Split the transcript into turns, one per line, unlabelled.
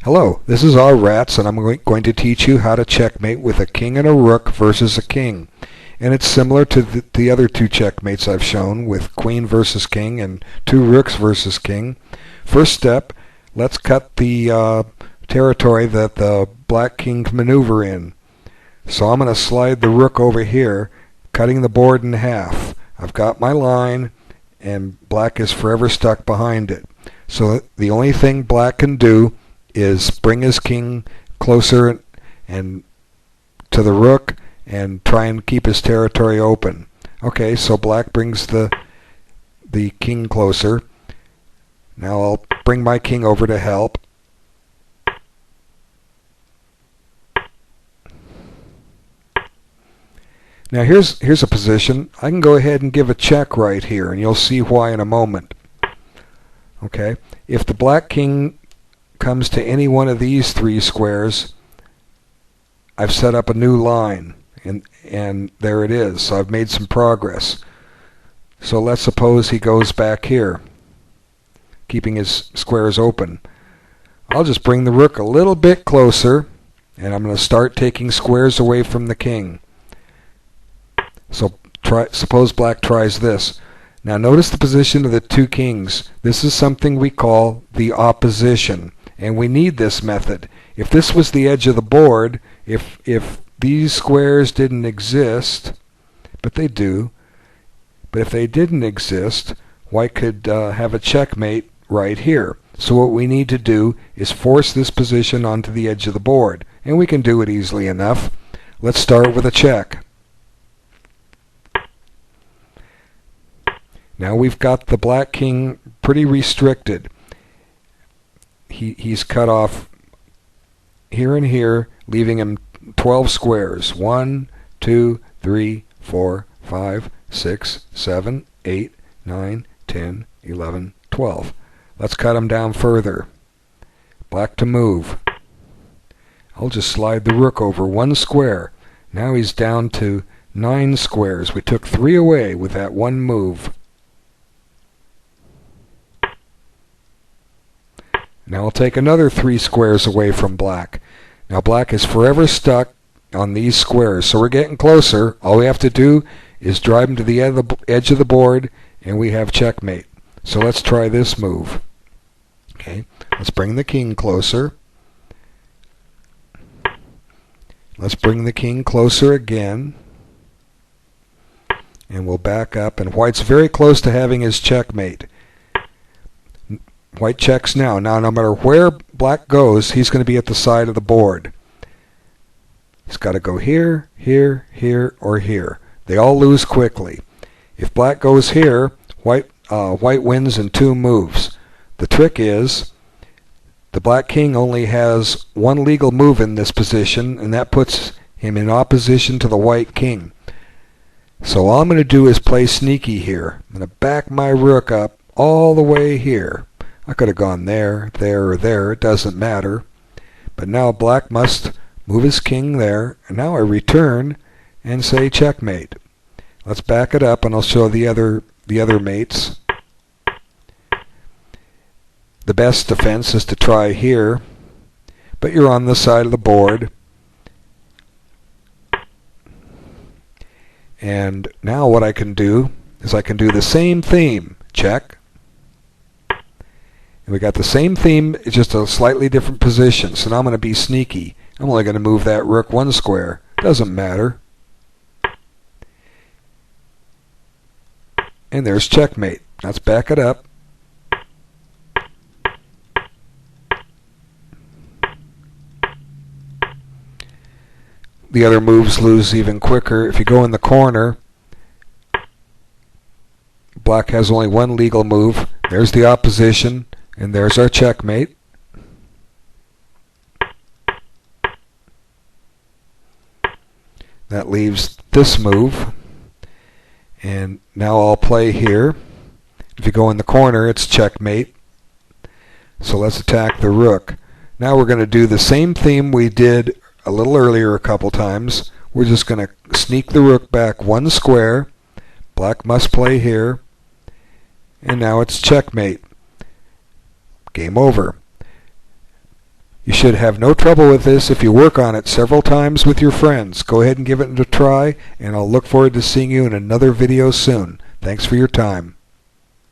Hello, this is R Rats, and I'm going to teach you how to checkmate with a king and a rook versus a king. And it's similar to the other two checkmates I've shown with queen versus king and two rooks versus king. First step, let's cut the territory that the black king can maneuver in. So I'm going to slide the rook over here, cutting the board in half. I've got my line, and black is forever stuck behind it. So the only thing black can do is bring his king closer and to the rook and try and keep his territory open. Okay, so black brings the king closer. Now I'll bring my king over to help. Now here's a position. I can go ahead and give a check right here, and you'll see why in a moment. Okay, if the black king comes to any one of these three squares, I've set up a new line, and there it is. So I've made some progress. So let's suppose he goes back here, keeping his squares open. I'll just bring the rook a little bit closer, and I'm going to start taking squares away from the king. So suppose black tries this. Now notice the position of the two kings. This is something we call the opposition, and we need this method. If this was the edge of the board, if these squares didn't exist, but they do, but if they didn't exist, white could have a checkmate right here. So what we need to do is force this position onto the edge of the board, and we can do it easily enough. Let's start with a check. Now we've got the black king pretty restricted. He's cut off here and here, leaving him 12 squares. 1, 2, 3, 4, 5, 6, 7, 8, 9, 10, 11, 12. Let's cut him down further. Black to move. I'll just slide the rook over one square. Now he's down to 9 squares. We took 3 away with that one move. Now I'll take another 3 squares away from black. Now black is forever stuck on these squares, so we're getting closer. All we have to do is drive him to the edge of the board, and we have checkmate. So let's try this move. Okay, let's bring the king closer. Let's bring the king closer again. And we'll back up, and white's very close to having his checkmate. White checks now. Now, no matter where black goes, he's going to be at the side of the board. He's got to go here, here, here, or here. They all lose quickly. If black goes here, white wins in 2 moves. The trick is the black king only has one legal move in this position, and that puts him in opposition to the white king. So all I'm going to do is play sneaky here. I'm going to back my rook up all the way here. I could have gone there, there, or there. It doesn't matter. But now black must move his king there. And now I return and say checkmate. Let's back it up, and I'll show the other mates. The best defense is to try here, but you're on the side of the board. And now what I can do is I can do the same theme. Check. And we got the same theme, it's just a slightly different position. So now I'm going to be sneaky. I'm only going to move that rook 1 square. Doesn't matter. And there's checkmate. Let's back it up. The other moves lose even quicker. If you go in the corner, black has only one legal move. There's the opposition. And there's our checkmate. That leaves this move. And now I'll play here. If you go in the corner, it's checkmate. So let's attack the rook. Now we're going to do the same theme we did a little earlier a couple times. We're just going to sneak the rook back 1 square. Black must play here. And now it's checkmate. Game over. You should have no trouble with this if you work on it several times with your friends. Go ahead and give it a try, and I'll look forward to seeing you in another video soon. Thanks for your time.